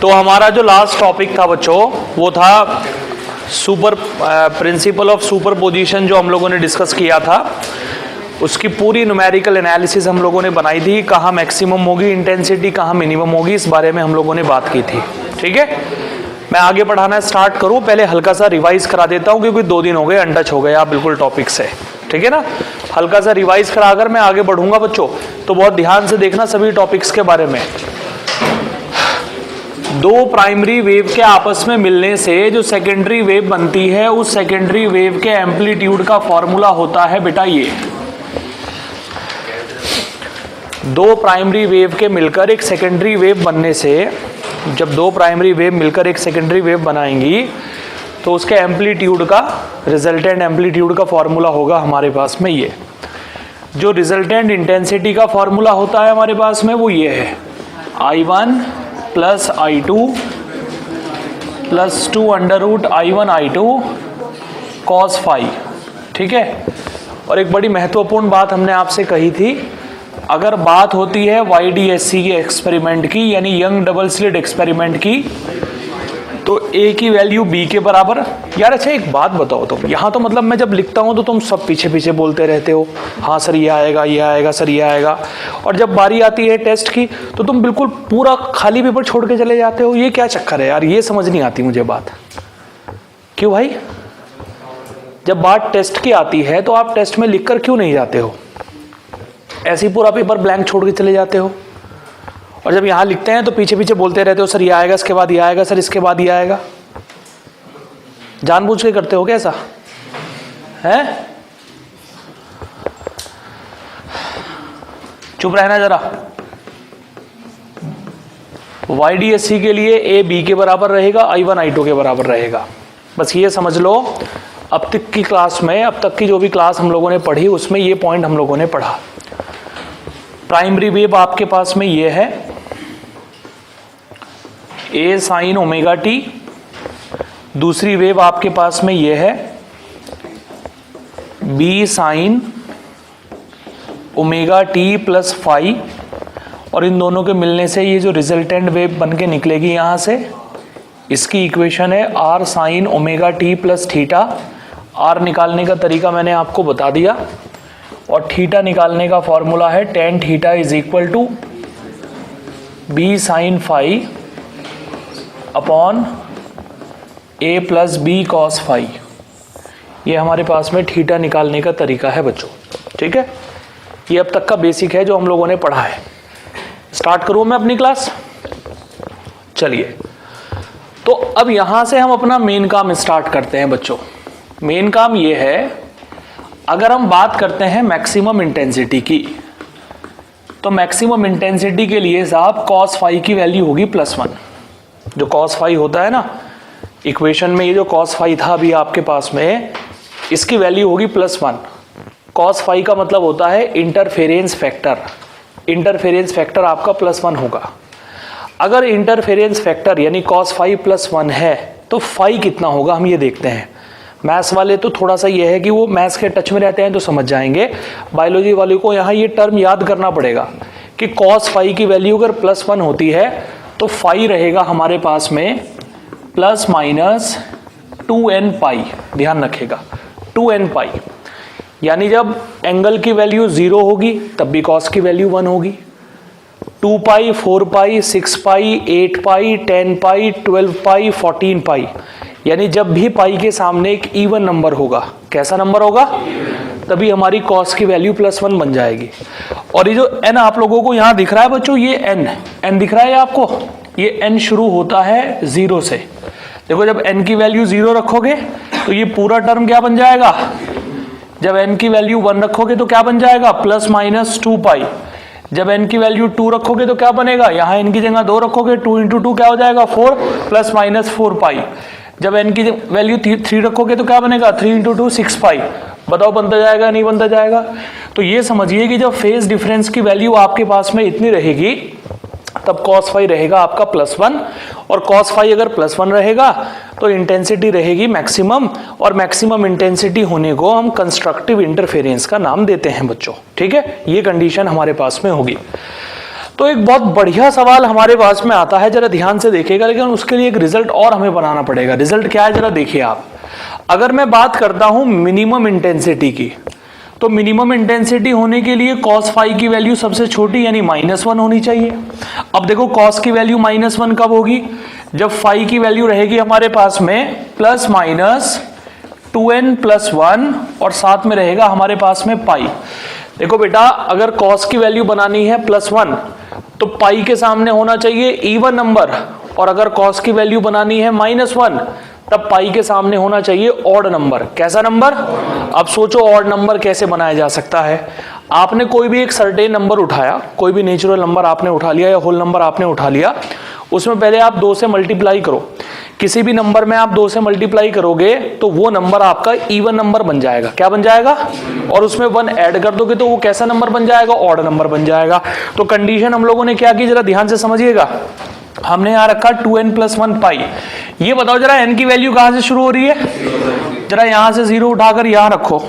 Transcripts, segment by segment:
तो हमारा जो लास्ट टॉपिक था बच्चों वो था प्रिंसिपल ऑफ सुपरपोजिशन, जो हम लोगों ने डिस्कस किया था। उसकी पूरी न्यूमेरिकल एनालिसिस हम लोगों ने बनाई थी, कहाँ मैक्सिमम होगी इंटेंसिटी, कहाँ मिनिमम होगी, इस बारे में हम लोगों ने बात की थी। ठीक है, मैं आगे पढ़ाना स्टार्ट करूँ, पहले हल्का सा रिवाइज करा देता हूँ क्योंकि 2 दिन हो गए अनटच हो गए आप बिल्कुल टॉपिक से। ठीक है ना, हल्का सा रिवाइज कराकर मैं आगे बढ़ूंगा बच्चों, तो बहुत ध्यान से देखना सभी टॉपिक्स के बारे में। 2 प्राइमरी वेव के आपस में मिलने से जो सेकेंडरी वेव बनती है, उस सेकेंडरी वेव के एम्पलीट्यूड का फॉर्मूला होता है बेटा ये। 2 प्राइमरी वेव के मिलकर एक सेकेंडरी वेव बनने से, जब 2 प्राइमरी वेव मिलकर एक सेकेंडरी वेव बनाएंगी तो उसके एम्पलीट्यूड का, रिजल्टेंट एम्पलीट्यूड का फॉर्मूला होगा हमारे पास में ये। जो रिजल्टेंट इंटेंसिटी का फॉर्मूला होता है हमारे पास में वो ये है, I1 plus I2 plus 2 under root I1 I2 cos phi. ठीक है, और एक बड़ी महत्वपूर्ण बात हमने आपसे कही थी, अगर बात होती है YDSC के एक्सपेरिमेंट की, यानी यंग डबल स्लिट एक्सपेरिमेंट की, तो A की वैल्यू B के बराबर। यार अच्छा एक बात बताओ, तुम यहाँ तो मतलब मैं जब लिखता हूँ तो तुम सब पीछे पीछे बोलते रहते हो, हाँ सर ये आएगा, ये आएगा, सर ये आएगा, और जब बारी आती है टेस्ट की तो तुम बिल्कुल पूरा खाली पेपर छोड़ के चले जाते हो। ये क्या चक्कर है यार, ये समझ नहीं आती मुझे बात। क्यों भाई, जब बात टेस्ट की आती है तो आप टेस्ट में लिख कर क्यों नहीं जाते हो, ऐसे ही पूरा पेपर ब्लैंक छोड़ के चले जाते हो, और जब यहाँ लिखते हैं तो पीछे पीछे बोलते रहते हो, सर ये आएगा, इसके बाद ये आएगा, सर इसके बाद ये आएगा। जानबूझ के करते हो क्या ऐसा है? चुप रहना जरा। YDSC के लिए A B के बराबर रहेगा, I1 I2 के बराबर रहेगा। बस ये समझ लो, अब तक की क्लास में, अब तक की जो भी क्लास हम लोगों ने पढ़ी उसमें ये पॉइंट हम लोगों ने पढ़ा। प्राइमरी वेव आपके पास में ये है A साइन ओमेगा टी, दूसरी वेव आपके पास में ये है B sine omega t plus phi, और इन दोनों के मिलने से ये जो रिजल्टेंट वेव बन के निकलेगी यहाँ से, इसकी इक्वेशन है R sign omega t plus theta. R निकालने का तरीका मैंने आपको बता दिया, और थीटा निकालने का फॉर्मूला है tan theta is equal to B sine phi upon A plus B cos phi. ये हमारे पास में थीटा निकालने का तरीका है बच्चों। ठीक है, ये अब तक का बेसिक है जो हम लोगों ने पढ़ा है। स्टार्ट करूँ मैं अपनी क्लास? चलिए, तो अब यहां से हम अपना मेन काम स्टार्ट करते हैं बच्चों। मेन काम ये है, अगर हम बात करते हैं मैक्सिमम इंटेंसिटी की, तो मैक्सिमम इंटेंसिटी के लिए साहब कॉस फाई की वैल्यू होगी +1। जो कॉस फाई होता है ना इक्वेशन में, ये जो कॉस फाई था अभी आपके पास में, इसकी वैल्यू होगी +1। कॉस फाई का मतलब होता है इंटरफेरेंस फैक्टर। इंटरफेरेंस फैक्टर आपका +1 होगा। अगर इंटरफेरेंस फैक्टर यानी कॉस फाई +1 है तो फाई कितना होगा हम ये देखते हैं। मैथ्स वाले तो थोड़ा सा ये है कि वो मैथ्स के टच में रहते हैं तो समझ जाएंगे, बायोलॉजी वाले को यहाँ ये टर्म याद करना पड़ेगा कि कॉस फाई की वैल्यू अगर +1 होती है तो फाई रहेगा हमारे पास में ±2n पाई। ध्यान रखेगा 2n पाई, यानी जब एंगल की वैल्यू 0 होगी तब भी कॉस की वैल्यू 1 होगी। 2 पाई, 4 पाई, 6 पाई, 8 पाई, 10 पाई, 12 पाई, 14 पाई, यानी जब भी पाई के सामने एक इवन नंबर होगा, कैसा नंबर होगा, तभी हमारी कॉस की वैल्यू +1 बन जाएगी। और ये जो n आप लोगों को यहाँ दिख रहा है बच्चों, ये n दिख रहा है आपको, ये n शुरू होता है 0 से। देखो जब n की वैल्यू 0 रखोगे तो ये पूरा टर्म क्या बन जाएगा, जब n की वैल्यू 1 रखोगे तो क्या बन जाएगा ±2 पाई। जब n की वैल्यू 2 रखोगे तो क्या बनेगा, यहाँ n की जगह 2 रखोगे, 2 × 2 क्या हो जाएगा 4 ±4 पाई। जब n की वैल्यू 3 रखोगे तो क्या बनेगा 3 × 2 6 पाई। बताओ बनता जाएगा नहीं बनता जाएगा? तो ये समझिए कि जब फेज डिफरेंस की वैल्यू आपके पास में इतनी रहेगी तब cos फाई रहेगा आपका +1, और cos फाई अगर +1 रहेगा तो इंटेंसिटी रहेगी मैक्सिमम, और मैक्सिमम इंटेंसिटी होने को हम कंस्ट्रक्टिव इंटरफेरेंस का नाम देते हैं बच्चों। ठीक है, ये कंडीशन हमारे पास में होगी। तो एक बहुत बढ़िया सवाल हमारे पास में आता है, जरा ध्यान से देखिएगा, लेकिन उसके लिए एक रिजल्ट और हमें बनाना पड़ेगा। रिजल्ट क्या है जरा देखिए आप। अगर मैं बात करता हूं मिनिमम इंटेंसिटी की, तो मिनिमम इंटेंसिटी होने के लिए cos फाई की वैल्यू सबसे छोटी यानी -1 होनी चाहिए। अब देखो cos की वैल्यू -1 कब होगी, जब फाई की वैल्यू रहेगी हमारे पास में ±2n+1 और साथ में रहेगा हमारे पास में पाई। देखो बेटा, अगर cos की वैल्यू बनानी है +1 तो पाई के सामने होना चाहिए इवन नंबर, और अगर cos की वैल्यू बनानी है -1 तब पाई के सामने होना चाहिए ऑड नंबर। कैसा नंबर? अब सोचो ऑड नंबर कैसे बनाया जा सकता है। आपने कोई भी एक सर्टेन नंबर उठाया, कोई भी नेचुरल नंबर आपने उठा लिया या होल नंबर आपने उठा लिया, उसमें पहले आप 2 से मल्टीप्लाई करो। किसी भी नंबर में आप 2 से मल्टीप्लाई करोगे तो वो नंबर आपका इवन नंबर बन जाएगा। क्या बन जाएगा? और उसमें 1 ऐड कर दोगे तो वो कैसा नंबर बन जाएगा? ऑड नंबर बन जाएगा। तो कंडीशन हम लोगों ने क्या की, जरा ध्यान से समझिएगा। हमने यहां रखा 2n+1 पाई। ये बताओ जरा n की वैल्यू कहां से शुरू हो रही है? जरा यहां से 0 उठाकर यहां रखो,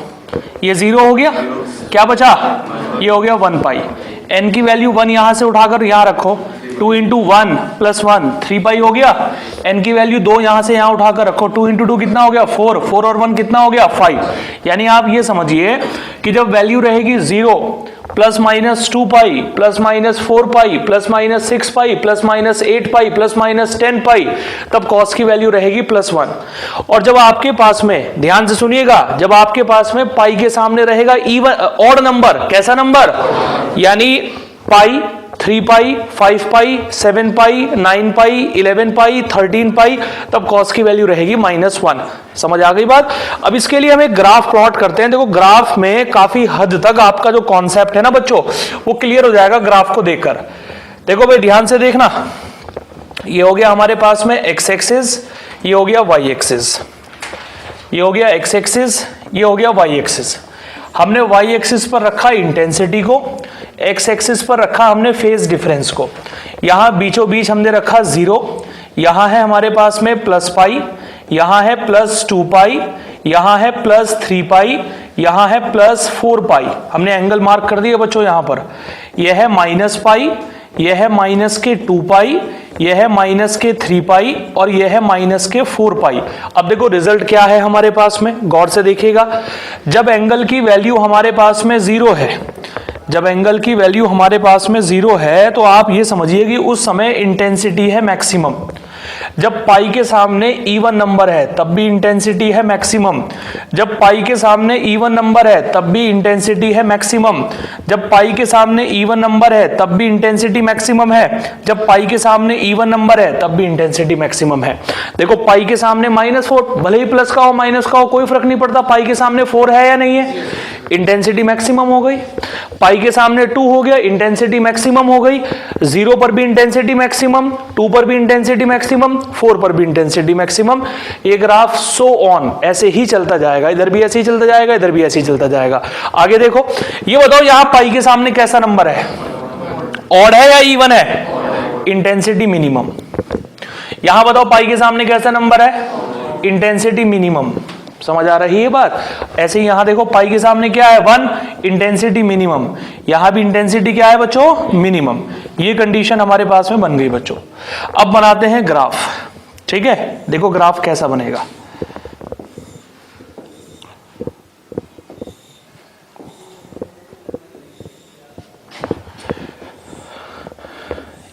ये 0 हो गया, क्या बचा? ये हो गया 1 पाई। n की वैल्यू 1 यहां से उठाकर यहां रखो, 2 × 1 + 1 3 पाई हो गया। n की वैल्यू 2 यहां से यहां उठाकर रखो, 2 × 2 कितना हो गया? 4 और 1 कितना हो गया? 5। यानी आप ये समझिए कि जब वैल्यू रहेगी 0 ±2 पाई ±4 पाई ±6 पाई ±8 पाई ±10 पाई, तब cos की वैल्यू रहेगी +1। और जब आपके पास में, ध्यान से सुनिएगा, जब आपके पास में पाई के सामने रहेगा इवन ऑड नंबर, कैसा नंबर? यानी पाई, 3 पाई, 5 पाई, 7 पाई, 9 पाई, 11 पाई, 13 पाई, तब cos की वैल्यू रहेगी -1। समझ आ गई बात? अब इसके लिए हम एक ग्राफ प्लॉट करते हैं। देखो ग्राफ में काफी हद तक आपका जो कॉन्सेप्ट है ना बच्चों, वो क्लियर हो जाएगा ग्राफ को देखकर। देखो भाई ध्यान से देखना, ये हो गया हमारे पास में x एक्सिस, ये हो गया y एक्सिस, ये हो गया x एक्सिस, ये हो गया y एक्सिस। हमने y एक्सिस पर रखा इंटेंसिटी को, x एक्सिस पर रखा हमने फेज डिफरेंस को। यहां बीचों बीच हमने रखा 0, यहां है हमारे पास में +पाई, यहां है +2 पाई, यहां है +3 पाई, यहां है +4 पाई। हमने एंगल मार्क कर दिया बच्चों यहां पर। यह है -पाई, यह है -2 पाई, यह है -3 पाई और यह है -4 पाई। अब देखो रिजल्ट क्या है हमारे पास में, गौर से देखिएगा। जब एंगल की वैल्यू हमारे पास में 0 है, जब एंगल की वैल्यू हमारे पास में 0 है, तो आप ये समझिए कि उस समय इंटेंसिटी है मैक्सिमम। जब पाई के सामने इवन नंबर है तब भी इंटेंसिटी है मैक्सिमम। जब पाई के सामने इवन नंबर है तब भी इंटेंसिटी है मैक्सिमम। जब पाई के सामने इवन नंबर है तब भी इंटेंसिटी मैक्सिमम है। जब पाई के सामने इवन नंबर है तब भी इंटेंसिटी मैक्सिमम है। देखो पाई के सामने -4, भले ही प्लस का हो माइनस का हो कोई फर्क नहीं पड़ता, पाई के सामने 4 है या नहीं है, इंटेंसिटी मैक्सिमम हो गई। पाई के सामने 2 हो गया, इंटेंसिटी मैक्सिमम हो गई। 0 पर भी इंटेंसिटी मैक्सिमम, 2 पर भी इंटेंसिटी मैक्सिमम, 4 पर भी इंटेंसिटी मैक्सिमम। ये ग्राफ सो ऑन ऐसे ही चलता जाएगा, इधर भी ऐसे ही चलता जाएगा, इधर भी ऐसे ही चलता जाएगा। आगे देखो, ये बताओ यहां पाई के सामने कैसा नंबर है? ऑड है या इवन है? Intensity minimum. यहां बताओ पाई के सामने कैसा नंबर है? Intensity minimum. समझ आ रही है बात? ऐसे ही यहां देखो पाई के सामने क्या है? 1, इंटेंसिटी मिनिमम। यहां भी इंटेंसिटी क्या है बच्चों? मिनिमम। ये कंडीशन हमारे पास में बन गई बच्चों। अब बनाते हैं ग्राफ, ठीक है? देखो ग्राफ कैसा बनेगा।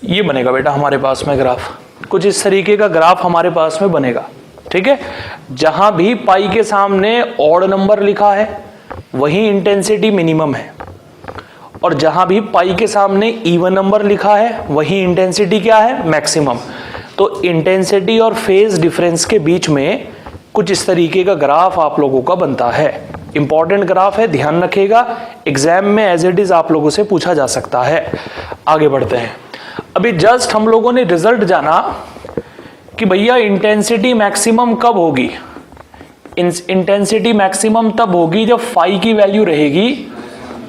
ये बनेगा बेटा हमारे पास में ग्राफ, कुछ इस तरीके का ग्राफ हमारे पास में बनेगा, ठीक है? जहां भी पाई के सामने ऑड नंबर लिखा है वही इंटेंसिटी मिनिमम है, और जहां भी पाई के सामने इवन नंबर लिखा है वही इंटेंसिटी क्या है? मैक्सिमम। तो इंटेंसिटी और फेज डिफरेंस के बीच में कुछ इस तरीके का ग्राफ आप लोगों का बनता है। इंपॉर्टेंट ग्राफ है, ध्यान रखिएगा, एग्जाम में एज इट इज आप लोगों से पूछा जा सकता है। आगे बढ़ते हैं। अभी जस्ट हम लोगों ने रिजल्ट जाना कि भैया इंटेंसिटी मैक्सिमम कब होगी। इंटेंसिटी मैक्सिमम तब होगी जब फाई की वैल्यू रहेगी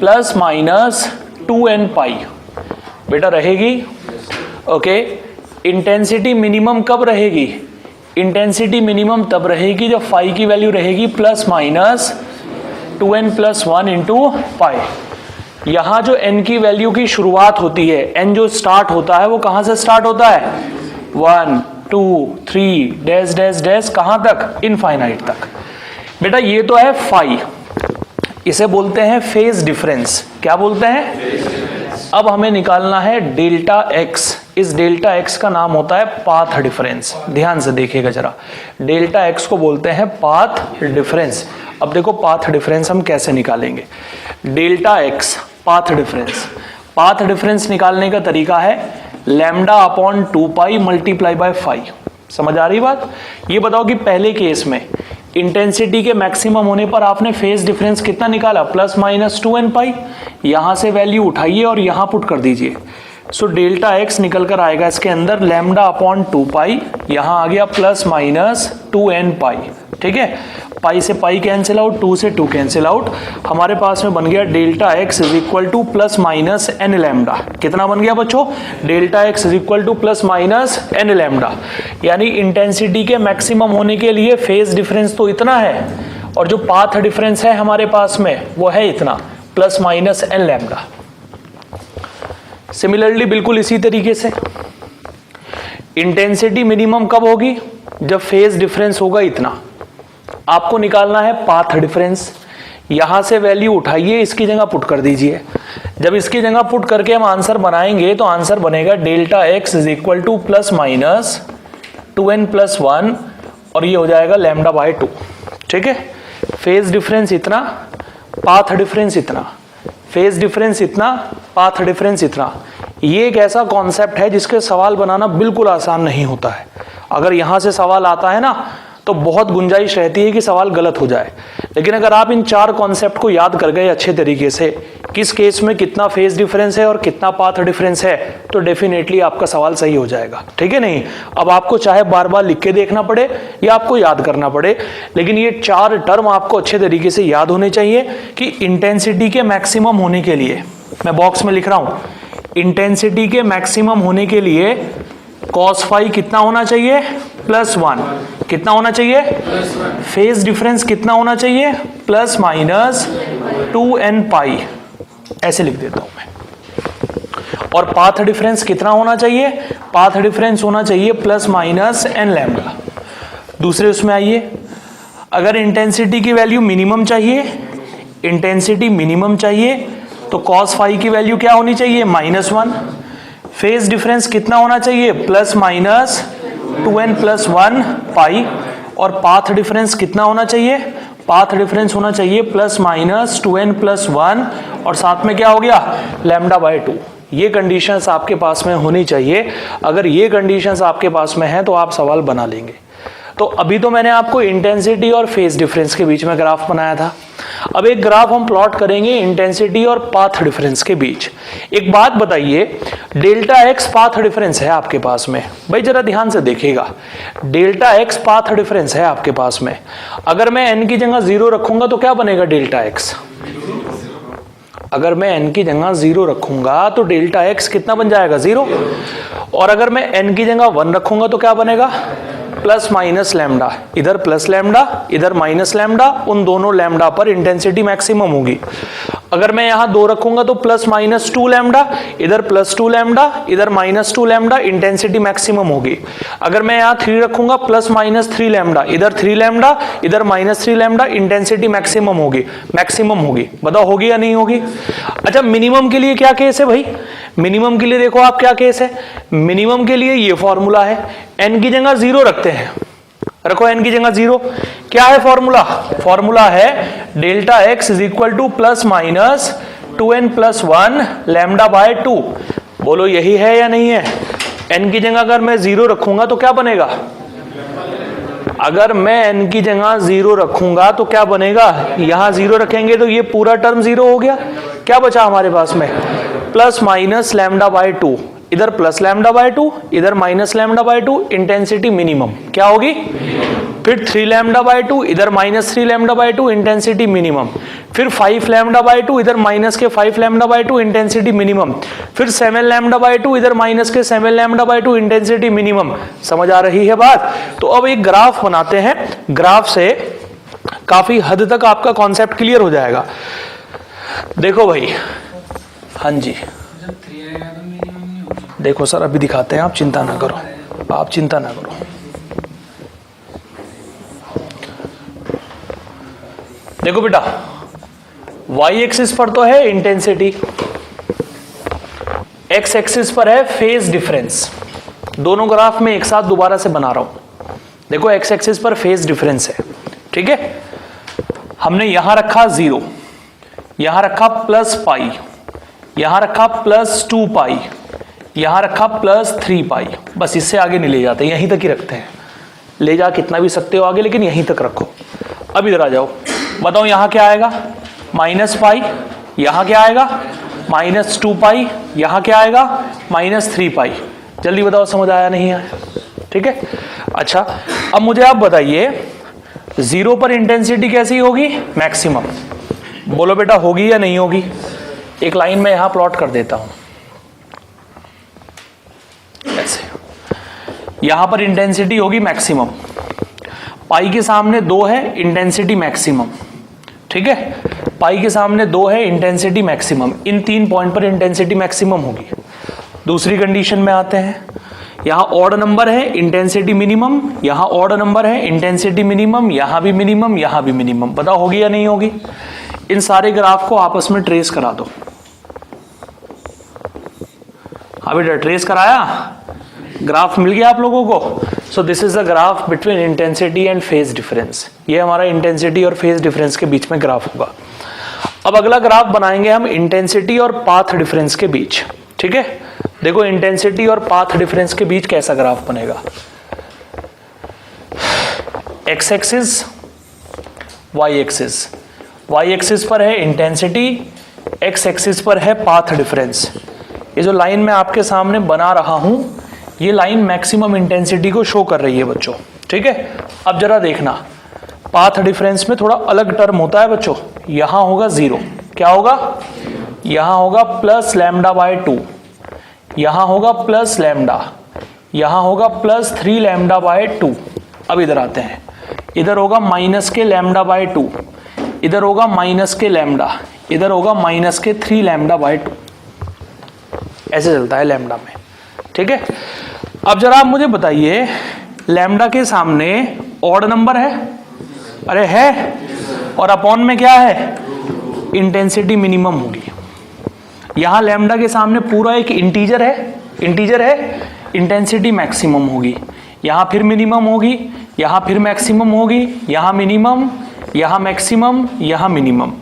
±2n पाई। बेटा रहेगी, ओके। इंटेंसिटी मिनिमम कब रहेगी? इंटेंसिटी मिनिमम तब रहेगी जब फाई की वैल्यू रहेगी ±2n+1 इंटू पाई। यहां जो n की वैल्यू की शुरुआत होती है, n जो स्टार्ट होता है वो कहां से स्टार्ट होता है? 1 2 3 डैश डैश डैश कहां तक? इनफाइनाइट तक। बेटा ये तो है फाई, इसे बोलते हैं फेज डिफरेंस। क्या बोलते हैं? अब हमें निकालना है डेल्टा एक्स। इस डेल्टा एक्स का नाम होता है पाथ डिफरेंस। ध्यान से देखिएगा जरा, डेल्टा एक्स को बोलते हैं पाथ डिफरेंस। अब देखो पाथ डिफरेंस हम कैसे निकालेंगे। Delta x path difference, path difference निकालने का तरीका है लैम्डा अपॉन 2 मल्टीप्लाई बाय 5। समझ आ रही बात? ये बताओ कि पहले केस में इंटेंसिटी के मैक्सिमम होने पर आपने फेज डिफरेंस कितना निकाला? ±2n पाई। यहां से वैल्यू उठाइए और यहां पुट कर दीजिए। सो डेल्टा एक्स निकल कर आएगा इसके अंदर लैम्डा अपॉन 2 यहां आ गया ±2n पाई। ठीक है, पाई से पाई कैंसिल आउट, 2 से 2 कैंसिल आउट। हमारे पास में बन गया delta x is equal to ±n lambda. कितना बन गया बच्चों? Delta x is equal to ±n lambda. यानी इंटेंसिटी के मैक्सिमम होने के लिए फेज डिफरेंस तो इतना है, और जो पाथ डिफरेंस है हमारे पास में वो है इतना ±n लैम्डा। सिमिलरली बिल्कुल इसी तरीके से इंटेंसिटी मिनिमम कब होगी? जब फेज डिफरेंस होगा इतना। आपको निकालना है पाथ डिफरेंस। यहां से वैल्यू उठाइए, इसकी जगह पुट कर दीजिए। जब इसकी जगह पुट करके हम आंसर बनाएंगे तो आंसर बनेगा delta x is equal to ±2n+1 और ये हो जाएगा लैम्डा बाय 2। ठीक है, फेज डिफरेंस इतना, पाथ डिफरेंस इतना, फेज डिफरेंस इतना, पाथ डिफरेंस इतना। ये एक ऐसा कॉन्सेप्ट है जिसके सवाल बनाना बिल्कुल आसान नहीं होता है। अगर यहां से सवाल आता है ना तो बहुत गुंजाइश रहती है कि सवाल गलत हो जाए। लेकिन अगर आप इन 4 कॉन्सेप्ट को याद कर गए अच्छे तरीके से, किस केस में कितना फेज डिफरेंस है और कितना पाथ डिफरेंस है, तो डेफिनेटली आपका सवाल सही हो जाएगा। ठीक है, नहीं अब आपको चाहे बार बार लिख के देखना पड़े या आपको याद करना पड़े, लेकिन ये 4 टर्म आपको अच्छे तरीके से याद होने चाहिए कि इंटेंसिटी के मैक्सिमम होने के लिए, मैं बॉक्स में लिख रहा हूं, इंटेंसिटी के मैक्सिमम होने के लिए cos फाई कितना होना चाहिए? +1। कितना होना चाहिए? फेज डिफरेंस कितना होना चाहिए? ±2n पाई। ऐसे लिख देता हूं मैं। और पाथ डिफरेंस कितना होना चाहिए? पाथ डिफरेंस होना चाहिए ±n लैम्डा। दूसरे उसमें आइए, अगर इंटेंसिटी की वैल्यू मिनिमम चाहिए, इंटेंसिटी मिनिमम चाहिए तो cos फाई की वैल्यू क्या होनी चाहिए? -1। फेज डिफरेंस कितना होना चाहिए? ±2n+1 पाई। और पाथ डिफरेंस कितना होना चाहिए? पाथ डिफरेंस होना चाहिए ±2n+1 और साथ में क्या हो गया? Lambda by 2। ये कंडीशंस आपके पास में होनी चाहिए। अगर ये कंडीशंस आपके पास में हैं तो आप सवाल बना लेंगे। तो अभी तो मैंने आपको इंटेंसिटी और फेज डिफरेंस के बीच में ग्राफ बनाया था। अब एक ग्राफ हम प्लॉट करेंगे इंटेंसिटी और पाथ डिफरेंस के बीच। एक बात बताइए, डेल्टा एक्स पाथ डिफरेंस है आपके पास में, भाई जरा ध्यान से देखिएगा, डेल्टा एक्स पाथ डिफरेंस है आपके पास में। अगर मैं n की जगह 0 रखूंगा तो क्या बनेगा डेल्टा एक्स? अगर मैं n की जगह 0 रखूंगा तो डेल्टा एक्स कितना बन जाएगा? 0। और अगर मैं n की जगह 1 रखूंगा तो क्या बनेगा? ± लैम्डा। इधर प्लस लैम्डा, इधर माइनस लैम्डा, उन दोनों लैम्डा पर इंटेंसिटी मैक्सिमम होगी। अगर मैं यहां 2 रखूंगा तो ±2 लैम्डा, इधर +2 लैम्डा, इधर -2 लैम्डा, इंटेंसिटी मैक्सिमम होगी। अगर मैं यहां 3 रखूंगा ±3 लैम्डा, इधर 3 लैम्डा, इधर -3 लैम्डा, इंटेंसिटी मैक्सिमम होगी। मैक्सिमम होगी, बताओ होगी या नहीं होगी? अच्छा, मिनिमम के लिए क्या केस है भाई? मिनिमम के लिए देखो आप क्या केस है। मिनिमम के लिए ये फॉर्मूला है, n की जगह 0 रखते हैं, रखो n की जगह 0। क्या है फॉर्मूला? फॉर्मूला है delta x is equal to ±2n+1 lambda by 2। बोलो यही है या नहीं है? n की जगह अगर मैं 0 रखूंगा तो क्या बनेगा? अगर मैं n की जगह 0 रखूंगा तो क्या बनेगा? यहां 0 रखेंगे तो ये पूरा टर्म 0 हो गया। क्या बचा हमारे पास में? ± लैम्डा बाय 2, इधर प्लस लैम्डा बाय 2, इधर minus lambda by 2, intensity minimum क्या होगी? फिर 3 लैम्डा बाय 2, इधर -3 लैम्डा बाय 2, इंटेंसिटी मिनिमम। फिर 5 लैम्डा बाय 2, इधर -5 लैम्डा बाय 2, इंटेंसिटी मिनिमम। फिर 7 लैम्डा बाय 2, इधर -7 लैम्डा बाय 2, इंटेंसिटी मिनिमम। समझ आ रही है बात? तो अब एक ग्राफ बनाते हैं, ग्राफ से काफी हद तक आपका कॉन्सेप्ट क्लियर हो जाएगा। देखो भाई, हाँ जी देखो सर अभी दिखाते हैं, आप चिंता ना करो, आप चिंता ना करो। देखो बेटा वाई एक्सिस पर तो है इंटेंसिटी, एक्स एक्सिस पर है फेज डिफरेंस। दोनों ग्राफ में एक साथ दोबारा से बना रहा हूं। देखो एक्स एक्सिस पर फेज डिफरेंस है, ठीक है। हमने यहां रखा 0, यहां रखा प्लस पाई, यहां रखा प्लस 2 पाई, यहां रखा प्लस 3 पाई। बस इससे आगे नहीं ले जाते, यहीं तक ही रखते हैं। ले जा कितना भी सकते हो आगे, लेकिन यहीं तक रखो। अब इधर आ जाओ, बताओ यहां क्या आएगा, माइनस पाई, यहां क्या आएगा माइनस 2 पाई, यहां क्या आएगा माइनस 3 पाई। जल्दी बताओ समझ आया नहीं आया, ठीक है। अच्छा अब मुझे आप बताइए 0 पर इंटेंसिटी कैसी होगी, मैक्सिमम। बोलो बेटा होगी या नहीं होगी। एक लाइन में यहां प्लॉट कर देता हूं ऐसे, यहां पर इंटेंसिटी होगी मैक्सिमम, पाई के सामने 2 है इंटेंसिटी मैक्सिमम, ठीक है। पाई के सामने 2 है इंटेंसिटी मैक्सिमम, इन 3 पॉइंट पर इंटेंसिटी मैक्सिमम होगी। दूसरी कंडीशन में आते हैं, यहां ऑड नंबर है इंटेंसिटी मिनिमम, यहां ऑड नंबर है इंटेंसिटी मिनिमम, यहां भी मिनिमम, यहां भी मिनिमम। बताओ होगी या नहीं होगी। इन सारे ग्राफ को आपस में ट्रेस करा दो। हाँ बेटा ट्रेस कराया, ग्राफ मिल गया आप लोगों को। So this is the graph between intensity and phase difference. ये हमारा इंटेंसिटी और फेज डिफरेंस के बीच में ग्राफ होगा। अब अगला ग्राफ बनाएंगे हम इंटेंसिटी और पाथ डिफरेंस के बीच, ठीक है। देखो इंटेंसिटी और पाथ डिफरेंस के बीच कैसा ग्राफ बनेगा। X axis, y axis, y axis पर है इंटेंसिटी, एक्स एक्सिस पर है पाथ डिफरेंस। ये जो लाइन मैं आपके सामने बना रहा हूं, ये लाइन मैक्सिमम इंटेंसिटी को शो कर रही है बच्चों, ठीक है। अब जरा देखना, पाथ डिफरेंस में थोड़ा अलग टर्म होता है बच्चों। यहां होगा 0, क्या होगा, यहां होगा प्लस लैम्डा बाय 2, यहां होगा प्लस लैम्डा, यहां होगा प्लस 3 लैम्डा बाय 2। अब इधर आते हैं, इधर होगा माइनस के लैम्डा बाय 2, इधर होगा माइनस के लैम्डा, इधर होगा माइनस के 3 लैम्डा बाय 2। ऐसे चलता है लैम्डा में, ठीक है। अब जरा आप मुझे बताइए लैम्डा के सामने ऑड नंबर है, अरे है, और अपॉन में क्या है, इंटेंसिटी मिनिमम होगी। यहां लैम्डा के सामने पूरा एक इंटीजर है, इंटीजर है, इंटेंसिटी मैक्सिमम होगी। यहां फिर मिनिमम होगी, यहां फिर मैक्सिमम होगी, यहां मिनिमम, यहां मैक्सिमम, यहां मिनिमम।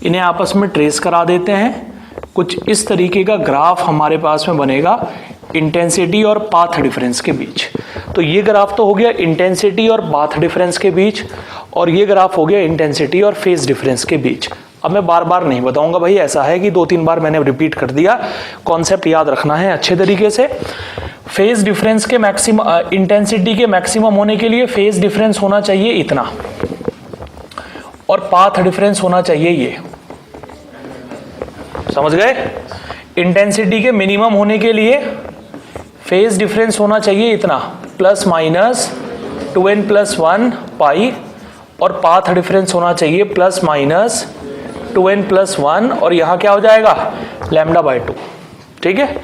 इन्हें आपस में ट्रेस करा देते हैं। कुछ इस तरीके का ग्राफ हमारे पास में बनेगा इंटेंसिटी और पाथ डिफरेंस के बीच। तो ये ग्राफ तो हो गया इंटेंसिटी और पाथ डिफरेंस के बीच, और ये ग्राफ हो गया इंटेंसिटी और फेज डिफरेंस के बीच। अब मैं बार बार नहीं बताऊंगा भाई, ऐसा है कि 2-3 बार मैंने रिपीट कर दिया, कॉन्सेप्ट याद रखना है अच्छे तरीके से। फेज डिफरेंस के मैक्सिमम, इंटेंसिटी के मैक्सिमम होने के लिए फेज डिफरेंस होना चाहिए इतना, और पाथ डिफरेंस होना चाहिए ये, समझ गए। इंटेंसिटी के मिनिमम होने के लिए फेज डिफरेंस होना चाहिए इतना, प्लस माइनस 2n+1 पाई, और पाथ डिफरेंस होना चाहिए प्लस माइनस 2n+1, और यहां क्या हो जाएगा लैम्डा बाय 2, ठीक है।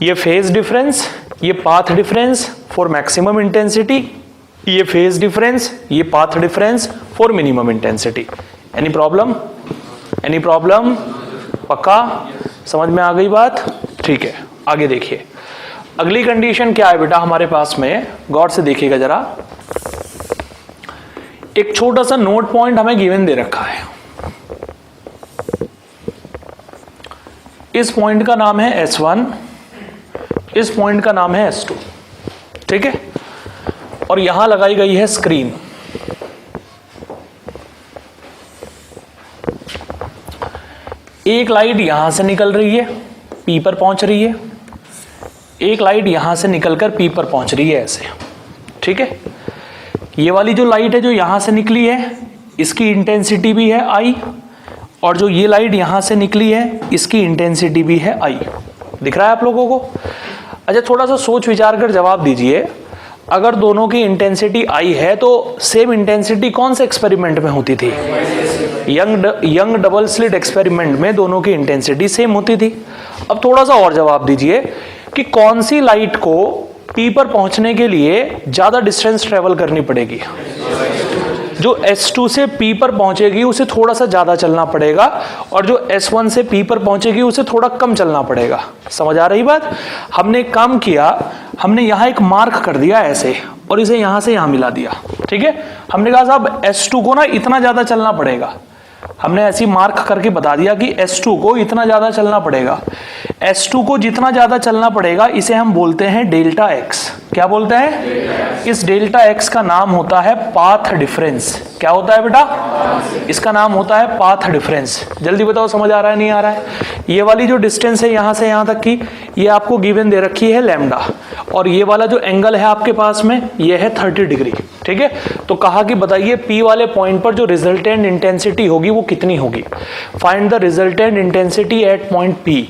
ये फेज डिफरेंस, ये path difference for maximum intensity, ये फेज डिफरेंस, ये path difference for minimum intensity. Any problem, any problem, पक्का समझ में आ गई बात, ठीक है। आगे देखिए अगली कंडीशन क्या है बेटा हमारे पास में, गौर से देखिएगा जरा। एक छोटा सा नोट पॉइंट हमें गिवन दे रखा है, इस पॉइंट का नाम है S1, इस पॉइंट का नाम है S2, ठीक है। और यहां लगाई गई है स्क्रीन। एक लाइट यहां से निकल रही है, P पर पहुंच रही है, एक लाइट यहां से निकलकर P पर पहुंच रही है, ऐसे, ठीक है। ये वाली जो लाइट है जो यहां से निकली है, इसकी इंटेंसिटी भी है I, और जो ये लाइट यहां से निकली है इसकी इंटेंसिटी भी है I। दिख रहा है आप लोगों को। अच्छा थोड़ा सा सोच विचार कर जवाब दीजिए, अगर दोनों की इंटेंसिटी I है तो सेम इंटेंसिटी कौन से एक्सपेरिमेंट में होती थी, यंग डबल स्लिट एक्सपेरिमेंट में दोनों की इंटेंसिटी सेम होती थी। अब थोड़ा सा और जवाब दीजिए कि कौन सी लाइट को P पर पहुंचने के लिए ज्यादा डिस्टेंस ट्रेवल करनी पड़ेगी? जो S2 से P पर पहुंचेगी उसे थोड़ा सा ज्यादा चलना पड़ेगा, और जो S1 से P पर पहुंचेगी उसे थोड़ा कम चलना पड़ेगा। समझ आ रही बात? हमने एक काम किया, हमने यहां एक मार्क कर दिया ऐसे, और इसे यहां से यहां मिला दिया। ठीक है, हमने कहा साहब S2 को ना इतना ज्यादा चलना पड़ेगा। हमने ऐसी मार्क करके बता दिया कि S2 को इतना ज्यादा चलना पड़ेगा। S2 को जितना ज्यादा चलना पड़ेगा इसे हम बोलते हैं डेल्टा एक्स। क्या बोलते हैं? इस डेल्टा एक्स का नाम होता है पाथ डिफरेंस। क्या होता है बेटा? इसका नाम होता है पाथ डिफरेंस। जल्दी बताओ, समझ आ रहा है नहीं आ रहा है? ये वाली जो डिस्टेंस है यहां से यहां तक की, ये आपको गिवन दे रखी है लैम्डा, और ये वाला जो एंगल है आपके पास में ये है 30 डिग्री। ठीक है, तो कहा कि बताइए P वाले पॉइंट पर जो रिजल्टेंट इंटेंसिटी होगी वो कितनी होगी? Find the resultant intensity at point P।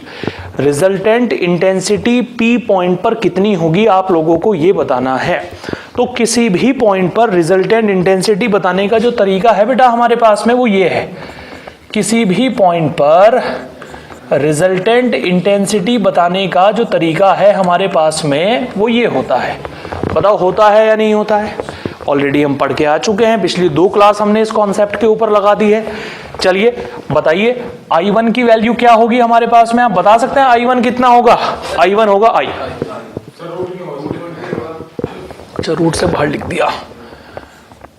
Resultant intensity P point पर कितनी होगी आप लोगों को ये बताना है। तो किसी भी पॉइंट पर रिजल्टेंट इंटेंसिटी बताने का जो तरीका है बेटा हमारे पास में वो ये है, किसी भी पॉइंट पर रिजल्टेंट इंटेंसिटी बताने का जो तरीका है हमारे पास में वो ये होता है। बताओ होता है या नहीं होता है? ऑलरेडी हम पढ़ के आ चुके हैं, पिछली 2 क्लास हमने इस कॉन्सेप्ट के ऊपर लगा दी है। चलिए बताइए I1 की वैल्यू क्या होगी हमारे पास में? आप बता सकते हैं I1 कितना होगा? I1 होगा I। अच्छा, रूट से बाहर लिख दिया,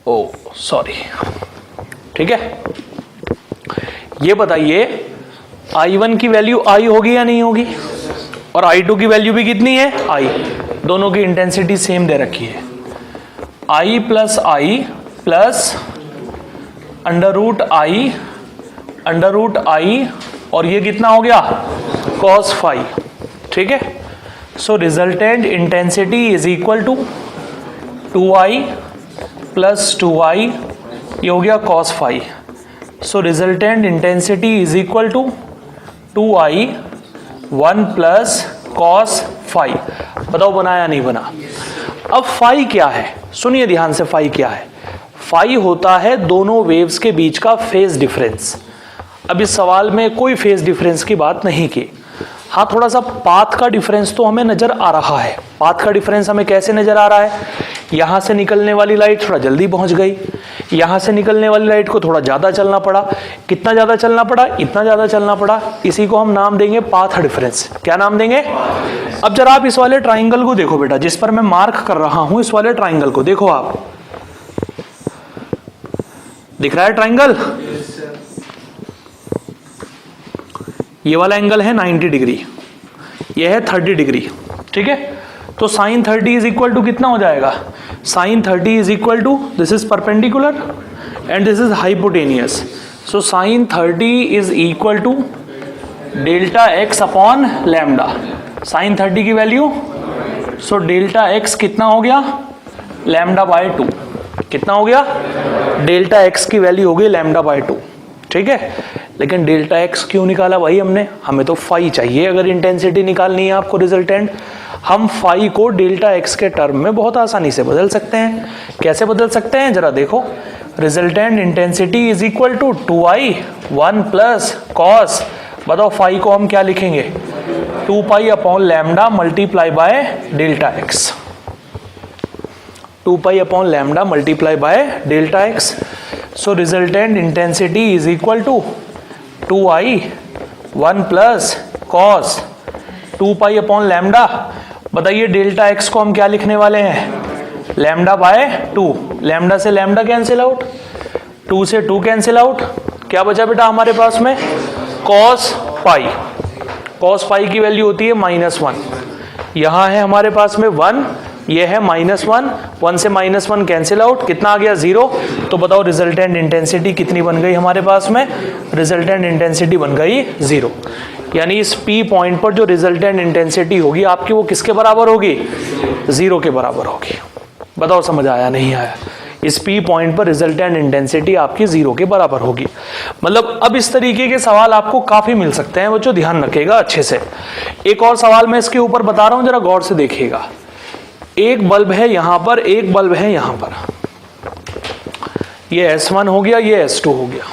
ओ सॉरी। ठीक है, ये बताइए I1 की वैल्यू I होगी या नहीं होगी? और I2 की वैल्यू भी कितनी है? I। दोनों की इंटेंसिटी सेम दे रखी है, I plus I plus under root I, और ये कितना हो गया? cos phi। ठीक है, so resultant intensity is equal to 2I plus 2I, ये हो गया cos phi। So resultant intensity is equal to 2I 1 plus cos phi। बताओ बना या नहीं बना? अब phi क्या है? सुनिए ध्यान से, phi क्या है? phi होता है दोनों वेव्स के बीच का फेज डिफरेंस। अब इस सवाल में कोई फेज डिफरेंस की बात नहीं की, हाँ थोड़ा सा पाथ का डिफरेंस तो हमें नजर आ रहा है। पाथ का डिफरेंस हमें कैसे नजर आ रहा है? यहां से निकलने वाली लाइट थोड़ा जल्दी पहुंच गई, यहां से निकलने वाली लाइट को थोड़ा ज्यादा चलना पड़ा। कितना ज्यादा चलना पड़ा? इतना ज्यादा चलना पड़ा। इसी को हम नाम देंगे पाथ डिफरेंस। क्या नाम देंगे? अब जरा आप इस वाले ट्राइंगल को देखो बेटा, जिस पर मैं मार्क कर रहा हूं, इस वाले ट्राइंगल को देखो आप, दिख रहा है ट्राइंगल? ये वाला एंगल है 90 डिग्री, ये है 30 डिग्री। ठीक है, तो साइन 30 इज इक्वल टू कितना हो जाएगा? Sine 30 is equal to, this is perpendicular and this is hypotenuse, so sine 30 is equal to delta x upon lambda. Sine 30 की वैल्यू, सो डेल्टा एक्स कितना हो गया? Lambda by 2। कितना हो गया? डेल्टा एक्स की वैल्यू हो गई लैम्डा बाय 2। ठीक है, लेकिन डेल्टा एक्स क्यों निकाला भाई हमने? हमें तो फाई चाहिए अगर इंटेंसिटी निकालनी है आपको रिजल्टेंट। हम फाई को डेल्टा एक्स के टर्म में बहुत आसानी से बदल सकते हैं। कैसे बदल सकते हैं जरा देखो, resultant intensity is equal to 2I 1 plus cos, बताओ फाई को हम क्या लिखेंगे? 2 pi upon lambda multiply by delta x. 2 pi upon lambda multiply by delta x. So resultant intensity is equal to 2I 1 plus cos 2 pi upon lambda. बताइए delta x को हम क्या लिखने वाले हैं? Lambda by 2। लैम्डा से lambda cancel out, 2 से 2 cancel out, क्या बचा बेटा हमारे पास में? Cos pi. कॉस पाई की वैल्यू होती है -1। यहां है हमारे पास में 1, ये है -1, 1 से -1 कैंसिल आउट, कितना आ गया? 0। तो बताओ रिजल्टेंट इंटेंसिटी कितनी बन गई हमारे पास में? रिजल्टेंट इंटेंसिटी बन गई 0। यानी इस P पॉइंट पर जो रिजल्टेंट इंटेंसिटी होगी आपकी वो किसके बराबर होगी? 0 के बराबर होगी। बताओ समझ आया नहीं आया? इस P पॉइंट पर रिजल्टेंट इंटेंसिटी आपकी 0 के बराबर होगी। मतलब अब इस तरीके के सवाल आपको काफी मिल सकते हैं, बच्चों ध्यान रखिएगा अच्छे से। एक और सवाल मैं इसके ऊपर बता रहा हूं, जरा गौर से देखिएगा। एक बल्ब है यहां पर, एक बल्ब है यहां पर, ये S1 हो गया, ये S2 हो गया।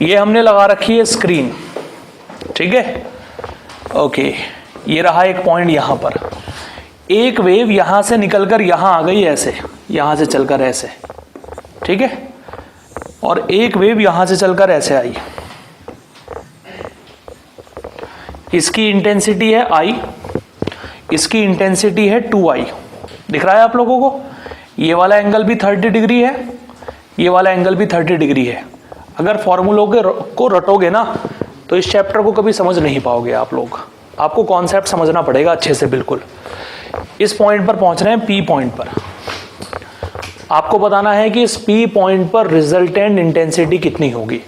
ये हमने लगा रखी है स्क्रीन, ठीक है, ओके। ये रहा एक पॉइंट यहां पर, एक वेव यहां से निकलकर यहां आ गई ऐसे, यहां से चलकर ऐसे, ठीक है, और एक वेव यहां से चलकर ऐसे आई। इसकी इंटेंसिटी है I, इसकी इंटेंसिटी है 2I। दिख रहा है आप लोगों को? ये वाला एंगल भी 30 डिग्री है, ये वाला एंगल भी 30 डिग्री है। अगर फॉर्मूलों को रटोगे ना तो इस चैप्टर को कभी समझ नहीं पाओगे आप लोग। आपको कॉन्सेप्ट समझना पड़ेगा अच्छे से। बिल्कुल इस पॉइंट पर पहुंच रहे हैं, P पॉइंट पर। आपको बताना है कि इस P पॉइंट पर रिजल्टेंट इंटेंसिटी कितनी होगी।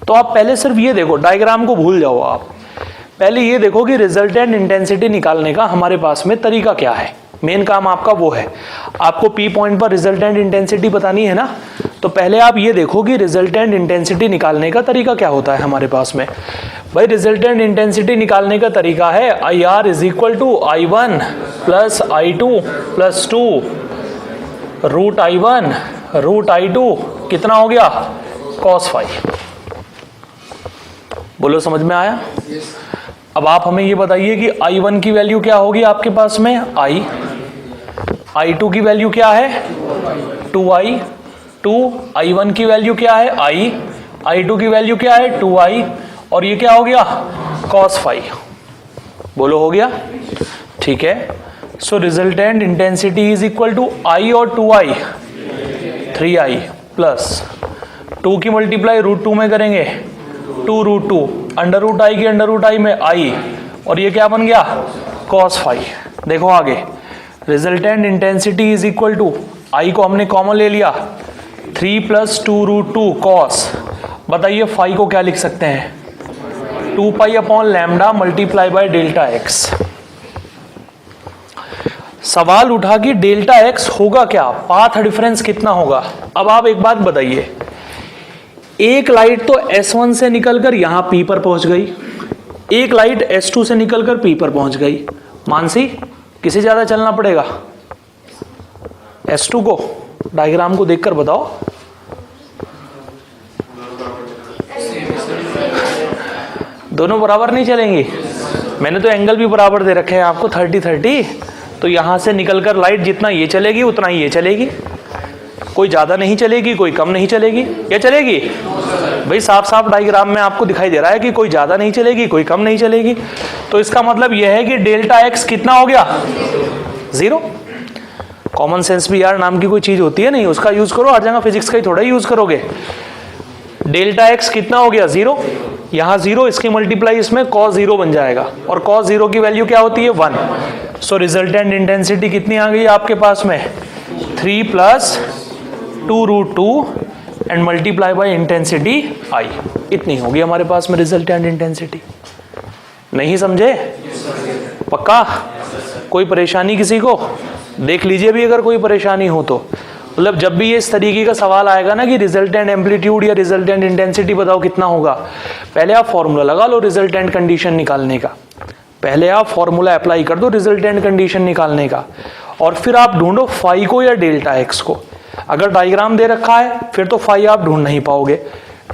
तो आप पहले सिर्फ ये देखो, डायग्राम को भूल जाओ आप, पहले ये देखो कि रिजल्टेंट इंटेंसिटी निकालने का हमारे पास में तरीका क्या है। मेन काम आपका वो है, आपको P पॉइंट पर रिजल्टेंट इंटेंसिटी बतानी है ना, तो पहले आप ये देखो कि रिजल्टेंट इंटेंसिटी निकालने का तरीका क्या होता है हमारे पास में। भाई रिजल्टेंट इंटेंसिटी निकालने का तरीका है IR is equal to I1 plus I2 plus 2 root I1 root I2 कितना हो गया cos phi। बोलो समझ में आया? अब आप हमें ये बताइए कि I1 की वैल्यू क्या होगी आपके पास में I, I2 की वैल्यू क्या है 2I, 2 I1 की वैल्यू क्या है I, I2 की वैल्यू क्या है 2I, और ये क्या हो गया cos phi। बोलो हो गया? ठीक है। So resultant intensity is equal to I और 2I 3I प्लस 2 की मल्टीप्लाई रूट 2 में करेंगे 2 रूट 2, अंडर रूट I की अंडर रूट I में I, और ये क्या बन गया cos phi। देखो आगे, resultant intensity is equal to I को हमने कॉमन ले लिया 3 प्लस 2 रूट 2 cos। बताइए phi को क्या लिख सकते हैं 2 pi upon lambda multiply by delta x। सवाल उठा कि डेल्टा x होगा क्या, पाथ डिफरेंस कितना होगा। अब आप एक बात बताइए, एक लाइट तो S1 से निकलकर यहां P पर पहुंच गई, एक लाइट S2 से निकलकर P पर पहुंच गई। मानसी किसे ज्यादा चलना पड़ेगा, S2 को? डायग्राम को देखकर बताओ। दोनों बराबर नहीं चलेंगी? मैंने तो एंगल भी बराबर दे रखे हैं आपको 30-30, तो यहां से निकलकर लाइट जितना ये चलेगी उतना ही ये चलेगी, कोई ज्यादा नहीं चलेगी कोई कम नहीं चलेगी। क्या चलेगी भाई? साफ साफ डायग्राम में आपको दिखाई दे रहा है कि कोई ज्यादा नहीं चलेगी कोई कम नहीं चलेगी। तो इसका मतलब यह है कि डेल्टा x कितना हो गया 0। कॉमन सेंस भी यार नाम की कोई चीज होती है नहीं, उसका यूज करो, हर जगह फिजिक्स का ही थोड़ा यूज करोगे। डेल्टा x कितना हो गया 0, यहाँ 0, इसकी मल्टीप्लाई इसमें cos 0 बन जाएगा, और cos 0 की वैल्यू क्या होती है 1। सो रिजल्टेंट इंटेंसिटी कितनी आ गई आपके पास में 3 plus 2 root 2 and multiply by intensity I। इतनी होगी हमारे पास में रिजल्टेंट इंटेंसिटी। नहीं समझे? पक्का? कोई परेशानी किसी को? देख लीजिए भी अगर कोई परेशानी हो तो। मतलब जब भी ये इस तरीके का सवाल आएगा ना कि रिजल्टेंट एम्पलीट्यूड या रिजल्टेंट इंटेंसिटी बताओ कितना होगा, पहले आप फॉर्मूला लगा लो रिजल्टेंट कंडीशन निकालने का। पहले आप फॉर्मूला अप्लाई कर दो रिजल्टेंट कंडीशन निकालने का, और फिर आप ढूंढो फाई को या डेल्टा एक्स को। अगर डायग्राम दे रखा है फिर तो फाई आप ढूंढ नहीं पाओगे,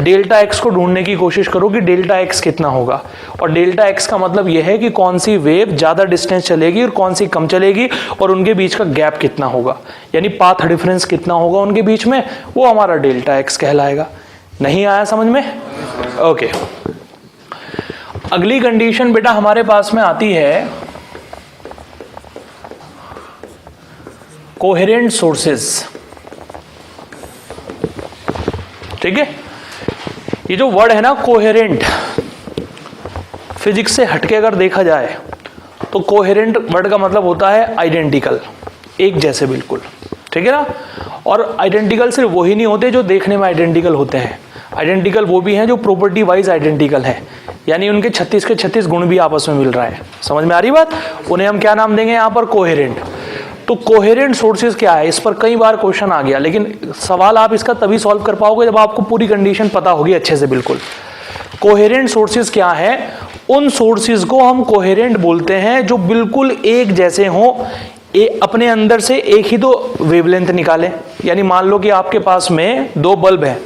डेल्टा एक्स को ढूंढने की कोशिश करो कि डेल्टा एक्स कितना होगा। और डेल्टा एक्स का मतलब यह है कि कौन सी वेव ज्यादा डिस्टेंस चलेगी और कौन सी कम चलेगी, और उनके बीच का गैप कितना होगा, यानी पाथ डिफरेंस कितना होगा उनके बीच में, वो हमारा डेल्टा एक्स कहलाएगा। नहीं आया समझ में? ओके। अगली कंडीशन बेटा हमारे पास में आती है कोहेरेंट सोर्सेस। ठीक है, ये जो वर्ड है ना कोहेरेंट, फिजिक्स से हटके अगर देखा जाए तो कोहेरेंट वर्ड का मतलब होता है आइडेंटिकल, एक जैसे बिल्कुल। ठीक है ना? और आइडेंटिकल सिर्फ वही नहीं होते जो देखने में आइडेंटिकल होते हैं, आइडेंटिकल वो भी हैं जो प्रॉपर्टी वाइज आइडेंटिकल हैं, यानी उनके 36 के 36 गुण भी आपस में मिल रहा है। समझ में आ रही बात? उन्हें हम क्या नाम देंगे यहाँ पर? कोहेरेंट। तो कोहेरेंट सोर्सेज क्या है, इस पर कई बार क्वेश्चन आ गया, लेकिन सवाल आप इसका तभी सॉल्व कर पाओगे जब आपको पूरी कंडीशन पता होगी अच्छे से बिल्कुल। कोहेरेंट सोर्सेज क्या है? उन सोर्सेज को हम कोहेरेंट बोलते हैं जो बिल्कुल एक जैसे हों, अपने अंदर से एक ही दो वेवलेंथ निकाले। यानी मान लो कि आपके पास में दो बल्ब है,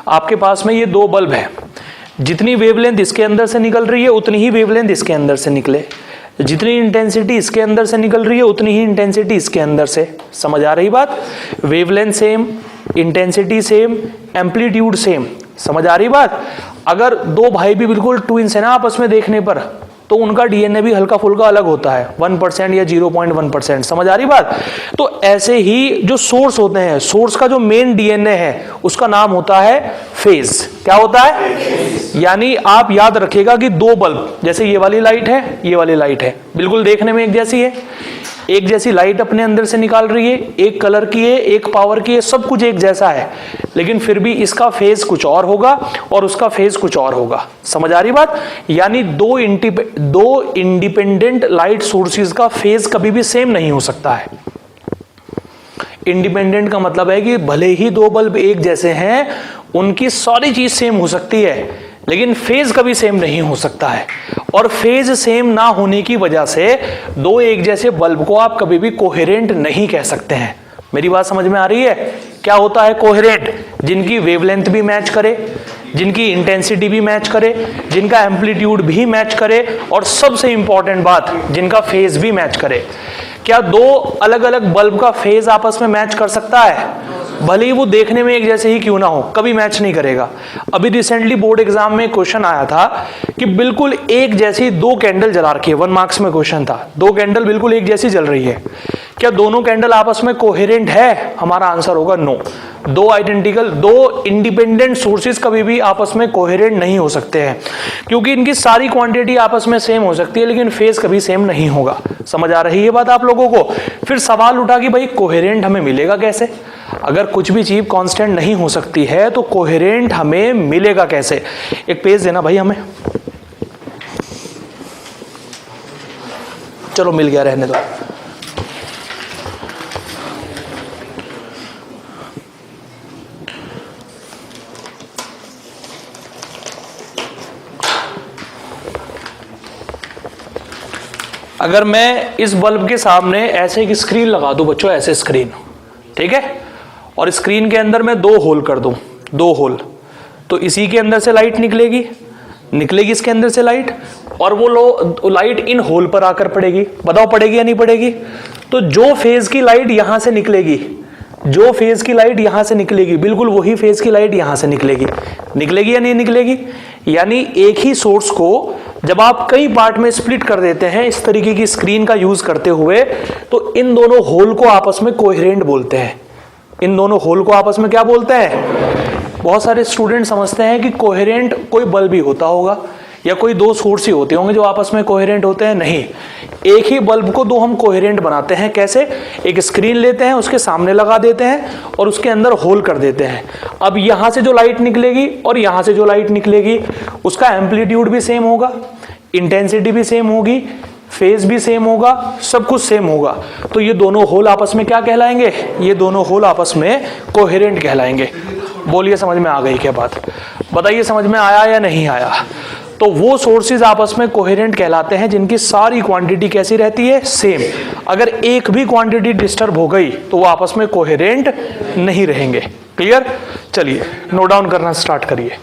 आपके पास में ये दो बल्ब है, जितनी वेवलेंथ इसके अंदर से निकल रही है उतनी ही वेवलेंथ इसके अंदर से निकले, जितनी इंटेंसिटी इसके अंदर से निकल रही है उतनी ही इंटेंसिटी इसके अंदर से। समझ आ रही बात? Wavelength same, intensity same, amplitude same. समझ आ रही बात? अगर दो भाई भी बिल्कुल ट्विंस है ना आपस में देखने पर, तो उनका डीएनए भी हल्का फुल्का अलग होता है, 1% या 0.1%। समझ आ रही बात? तो ऐसे ही जो सोर्स होते हैं, सोर्स का जो मेन डीएनए है उसका नाम होता है फेज। क्या होता है? यानी आप याद रखिएगा कि दो बल्ब, जैसे ये वाली लाइट है, ये वाली लाइट है, बिल्कुल देखने में एक जैसी है, एक जैसी लाइट अपने अंदर से निकाल रही है, एक कलर की है, एक पावर की है, सब कुछ एक जैसा है, लेकिन फिर भी इसका फेज कुछ और होगा और उसका फेज कुछ और होगा। समझ आ रही बात? यानी दो इंडिपेंडेंट लाइट सोर्सेज का फेज कभी भी सेम नहीं हो सकता है। इंडिपेंडेंट का मतलब है कि भले ही दो बल्ब एक जैसे हैं, उनकी सारी चीज सेम हो सकती है, लेकिन फेज कभी सेम नहीं हो सकता है। और फेज सेम ना होने की वजह से दो एक जैसे बल्ब को आप कभी भी कोहेरेंट नहीं कह सकते हैं। मेरी बात समझ में आ रही है? क्या होता है कोहेरेंट? जिनकी वेवलेंथ भी मैच करे, जिनकी इंटेंसिटी भी मैच करे, जिनका एम्पलीट्यूड भी मैच करे, और सबसे इंपॉर्टेंट बात, जिनका फेज भी मैच करे। क्या दो अलग अलग बल्ब का फेज आपस में मैच कर सकता है? भले ही वो देखने में एक जैसे ही क्यों ना हो, कभी मैच नहीं करेगा। अभी रिसेंटली बोर्ड एग्जाम में क्वेश्चन आया था कि बिल्कुल एक जैसी दो कैंडल जला रखी है, 1 मार्क्स में क्वेश्चन था, दो कैंडल बिल्कुल एक जैसी जल रही है, क्या दोनों कैंडल आपस में कोहेरेंट है? हमारा आंसर होगा नो। दो इंडिपेंडेंट सोर्सेज कभी भी आपस में कोहेरेंट नहीं हो सकते हैं, क्योंकि इनकी सारी क्वांटिटी आपस में सेम हो सकती है, लेकिन फेज कभी सेम नहीं होगा। समझ आ रही है बात आप लोगों को? फिर सवाल उठा कि भाई कोहेरेंट हमें मिलेगा कैसे? अगर कुछ भी चीज कांस्टेंट नहीं हो सकती है तो कोहेरेंट हमें मिलेगा कैसे? एक पेज देना भाई हमें। चलो मिल गया, रहने दो। अगर मैं इस बल्ब के सामने ऐसे एक स्क्रीन लगा दूं बच्चों, ऐसे स्क्रीन, ठीक है, और स्क्रीन के अंदर मैं दो होल कर दूं, दो होल, तो इसी के अंदर से लाइट निकलेगी इसके अंदर से लाइट, और वो लाइट इन होल पर आकर पड़ेगी। बताओ पड़ेगी या नहीं पड़ेगी? तो जो फेज की लाइट यहां से निकलेगी, जो फेज की लाइट यहां से निकलेगी, बिल्कुल वही फेज की लाइट यहां से निकलेगी या नहीं निकलेगी? यानी एक ही सोर्स को जब आप कई पार्ट में स्प्लिट कर देते हैं इस तरीके की स्क्रीन का यूज करते हुए, तो इन दोनों होल को आपस में कोहेरेंट बोलते हैं। इन दोनों होल को आपस में क्या बोलते हैं? बहुत सारे स्टूडेंट समझते हैं कि कोहेरेंट कोई बल्ब ही होता होगा या कोई दो सोर्स ही होते होंगे जो आपस में कोहेरेंट होते हैं। नहीं, एक ही बल्ब को दो हम कोहेरेंट बनाते हैं। कैसे? एक स्क्रीन लेते हैं, उसके सामने लगा देते हैं और उसके अंदर होल कर देते हैं। अब यहां से जो लाइट निकलेगी और यहां से जो लाइट निकलेगी, उसका एम्पलीट्यूड भी सेम होगा, इंटेंसिटी भी सेम होगी, फेज भी सेम होगा, सब कुछ सेम होगा। तो ये दोनों होल आपस में क्या कहलाएंगे? ये दोनों होल आपस में कोहेरेंट कहलाएंगे। बोलिए समझ में आ गई क्या बात? बताइए समझ में आया या नहीं आया? तो वो सोर्सेज आपस में कोहेरेंट कहलाते हैं जिनकी सारी क्वांटिटी कैसी रहती है? सेम। अगर एक भी क्वांटिटी डिस्टर्ब हो गई तो वो आपस में कोहेरेंट नहीं रहेंगे। क्लियर? चलिए नोट डाउन करना स्टार्ट करिए।